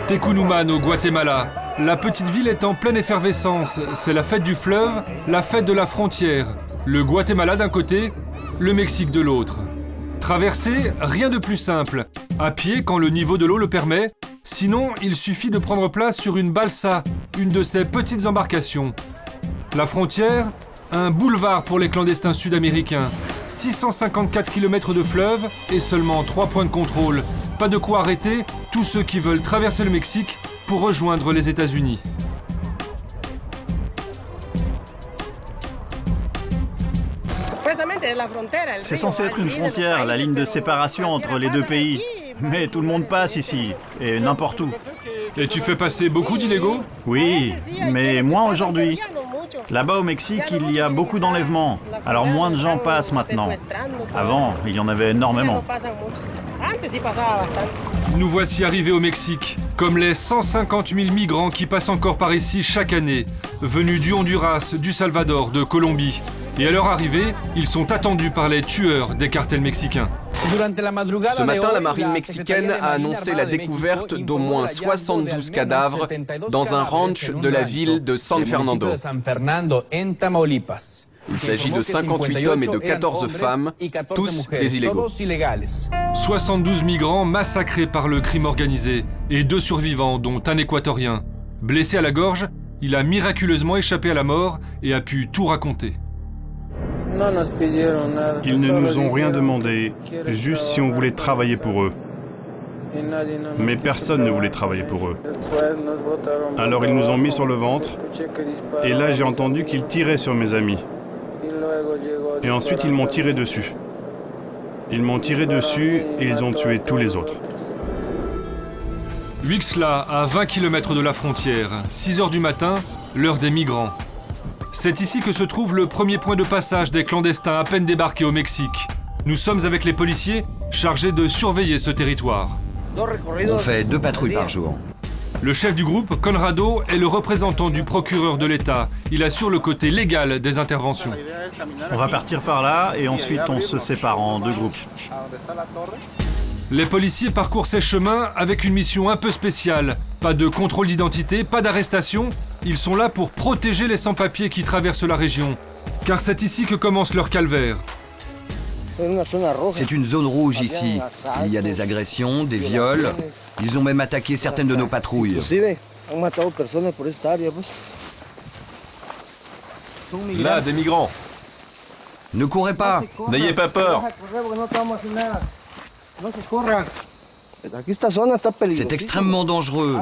Tecunumán au Guatemala. La petite ville est en pleine effervescence. C'est la fête du fleuve, la fête de la frontière. Le Guatemala d'un côté, le Mexique de l'autre. Traverser, rien de plus simple. À pied quand le niveau de l'eau le permet. Sinon, il suffit de prendre place sur une balsa, une de ces petites embarcations. La frontière, un boulevard pour les clandestins sud-américains. 654 km de fleuve et seulement 3 points de contrôle. Pas de quoi arrêter tous ceux qui veulent traverser le Mexique pour rejoindre les États-Unis. C'est censé être une frontière, la ligne de séparation entre les deux pays. Mais tout le monde passe ici, et n'importe où. Et tu fais passer beaucoup d'illégaux ? Oui, mais moins aujourd'hui. Là-bas au Mexique, il y a beaucoup d'enlèvements, alors moins de gens passent maintenant. Avant, il y en avait énormément. Nous voici arrivés au Mexique, comme les 150 000 migrants qui passent encore par ici chaque année, venus du Honduras, du Salvador, de Colombie. Et à leur arrivée, ils sont attendus par les tueurs des cartels mexicains. Ce matin, la marine mexicaine a annoncé la découverte d'au moins 72 cadavres dans un ranch de la ville de San Fernando. Il s'agit de 58 hommes et de 14 femmes, tous des illégaux. 72 migrants massacrés par le crime organisé et 2 survivants, dont un équatorien. Blessé à la gorge, il a miraculeusement échappé à la mort et a pu tout raconter. Ils ne nous ont rien demandé, juste si on voulait travailler pour eux. Mais personne ne voulait travailler pour eux. Alors ils nous ont mis sur le ventre, et là j'ai entendu qu'ils tiraient sur mes amis. Et ensuite ils m'ont tiré dessus. Ils m'ont tiré dessus et ils ont tué tous les autres. Huixla, à 20 km de la frontière, 6 h du matin, l'heure des migrants. C'est ici que se trouve le premier point de passage des clandestins à peine débarqués au Mexique. Nous sommes avec les policiers chargés de surveiller ce territoire. On fait 2 patrouilles par jour. Le chef du groupe, Conrado, est le représentant du procureur de l'État. Il assure le côté légal des interventions. On va partir par là et ensuite on se sépare en 2 groupes. Les policiers parcourent ces chemins avec une mission un peu spéciale. Pas de contrôle d'identité, pas d'arrestation. Ils sont là pour protéger les sans-papiers qui traversent la région. Car c'est ici que commence leur calvaire. C'est une zone rouge ici. Il y a des agressions, des viols. Ils ont même attaqué certaines de nos patrouilles. Là, des migrants. Ne courez pas. N'ayez pas peur. C'est extrêmement dangereux.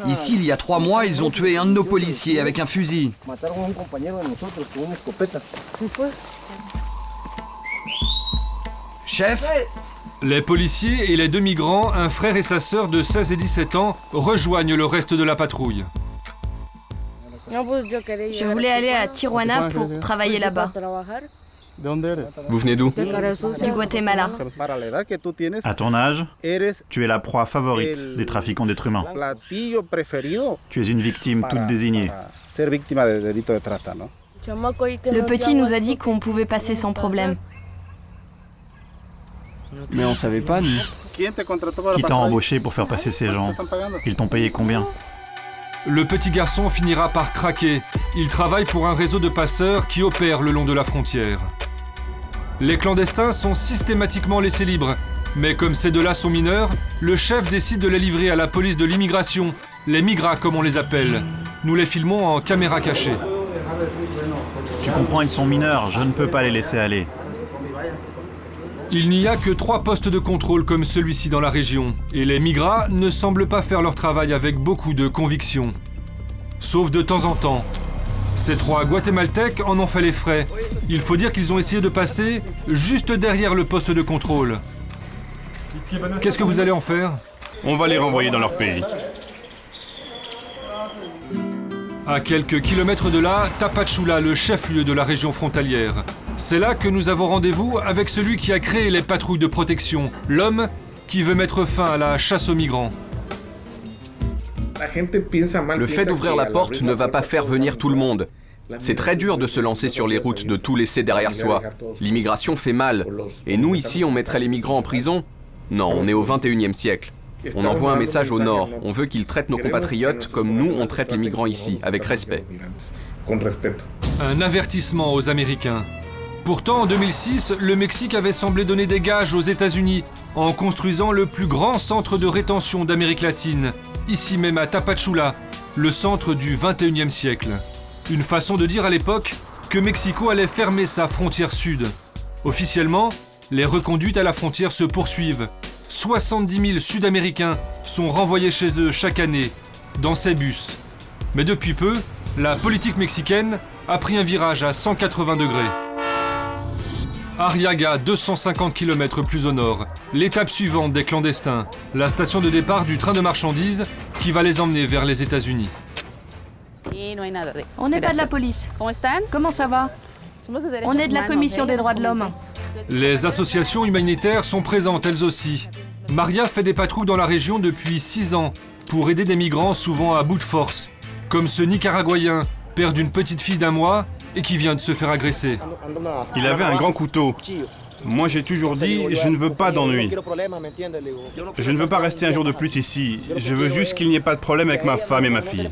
Ici, il y a 3 mois, ils ont tué un de nos policiers avec un fusil. Chef ? Les policiers et les 2 migrants, un frère et sa sœur de 16 et 17 ans, rejoignent le reste de la patrouille. Je voulais aller à Tijuana pour travailler là-bas. Vous venez d'où? Du Guatemala. À ton âge, tu es la proie favorite des trafiquants d'êtres humains. Tu es une victime toute désignée. Le petit nous a dit qu'on pouvait passer sans problème. Mais on savait pas, nous. Qui t'a embauché pour faire passer ces gens? Ils t'ont payé combien? Le petit garçon finira par craquer. Il travaille pour un réseau de passeurs qui opère le long de la frontière. Les clandestins sont systématiquement laissés libres. Mais comme ces 2-là sont mineurs, le chef décide de les livrer à la police de l'immigration, les migras comme on les appelle. Nous les filmons en caméra cachée. Tu comprends, ils sont mineurs, je ne peux pas les laisser aller. Il n'y a que 3 postes de contrôle comme celui-ci dans la région, et les migras ne semblent pas faire leur travail avec beaucoup de conviction. Sauf de temps en temps. Ces 3 Guatémaltèques en ont fait les frais. Il faut dire qu'ils ont essayé de passer juste derrière le poste de contrôle. Qu'est-ce que vous allez en faire? On va les renvoyer dans leur pays. À quelques kilomètres de là, Tapachula, le chef-lieu de la région frontalière. C'est là que nous avons rendez-vous avec celui qui a créé les patrouilles de protection, l'homme qui veut mettre fin à la chasse aux migrants. Le fait d'ouvrir la porte ne va pas faire venir tout le monde. C'est très dur de se lancer sur les routes, de tout laisser derrière soi. L'immigration fait mal. Et nous, ici, on mettrait les migrants en prison? Non, on est au 21e siècle. On envoie un message au Nord. On veut qu'ils traitent nos compatriotes comme nous, on traite les migrants ici, avec respect. Un avertissement aux Américains. Pourtant, en 2006, le Mexique avait semblé donner des gages aux États-Unis en construisant le plus grand centre de rétention d'Amérique latine, ici même à Tapachula, le centre du 21e siècle. Une façon de dire à l'époque que Mexico allait fermer sa frontière sud. Officiellement, les reconduites à la frontière se poursuivent. 70 000 Sud-Américains sont renvoyés chez eux chaque année, dans ces bus. Mais depuis peu, la politique mexicaine a pris un virage à 180 degrés. Arriaga, 250 km plus au nord, l'étape suivante des clandestins, la station de départ du train de marchandises qui va les emmener vers les États-Unis. On n'est pas de la police. Comment ça va? On est de la Commission des droits de l'homme. Les associations humanitaires sont présentes elles aussi. Maria fait des patrouilles dans la région depuis 6 ans pour aider des migrants souvent à bout de force, comme ce Nicaraguayen, père d'une petite fille d'1 mois et qui vient de se faire agresser. Il avait un grand couteau. Moi, j'ai toujours dit, je ne veux pas d'ennui. Je ne veux pas rester un jour de plus ici. Je veux juste qu'il n'y ait pas de problème avec ma femme et ma fille.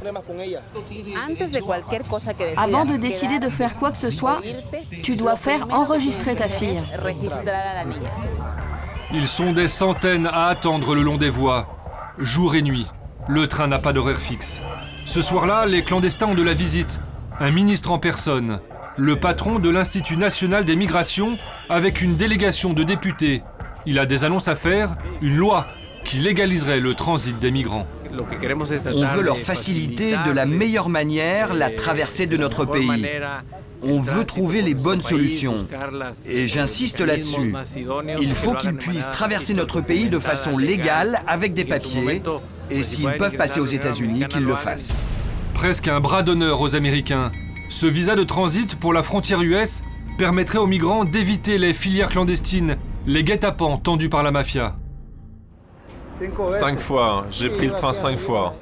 Avant de décider de faire quoi que ce soit, tu dois faire enregistrer ta fille. Ils sont des centaines à attendre le long des voies, jour et nuit. Le train n'a pas d'horaire fixe. Ce soir-là, les clandestins ont de la visite. Un ministre en personne, le patron de l'Institut national des migrations, avec une délégation de députés. Il a des annonces à faire, une loi qui légaliserait le transit des migrants. On veut leur faciliter de la meilleure manière la traversée de notre pays. On veut trouver les bonnes solutions. Et j'insiste là-dessus. Il faut qu'ils puissent traverser notre pays de façon légale, avec des papiers, et s'ils peuvent passer aux États-Unis, qu'ils le fassent. Presque un bras d'honneur aux Américains. Ce visa de transit pour la frontière US permettrait aux migrants d'éviter les filières clandestines, les guet-apens tendus par la mafia. 5 fois, j'ai pris le train 5 fois.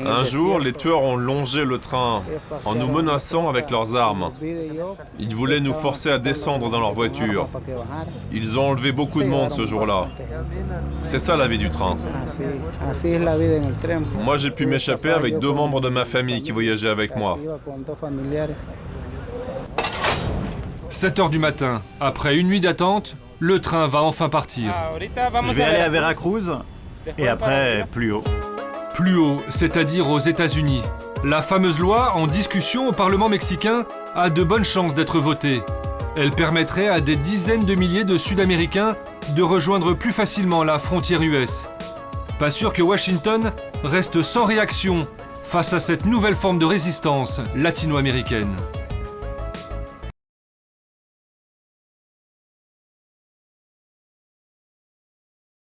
Un jour, les tueurs ont longé le train en nous menaçant avec leurs armes. Ils voulaient nous forcer à descendre dans leur voiture. Ils ont enlevé beaucoup de monde ce jour-là. C'est ça la vie du train. Moi, j'ai pu m'échapper avec 2 membres de ma famille qui voyageaient avec moi. 7 heures du matin, après une nuit d'attente, le train va enfin partir. Je vais aller à Veracruz et après plus haut. Plus haut, c'est-à-dire aux États-Unis. La fameuse loi en discussion au Parlement mexicain a de bonnes chances d'être votée. Elle permettrait à des dizaines de milliers de Sud-Américains de rejoindre plus facilement la frontière US. Pas sûr que Washington reste sans réaction face à cette nouvelle forme de résistance latino-américaine.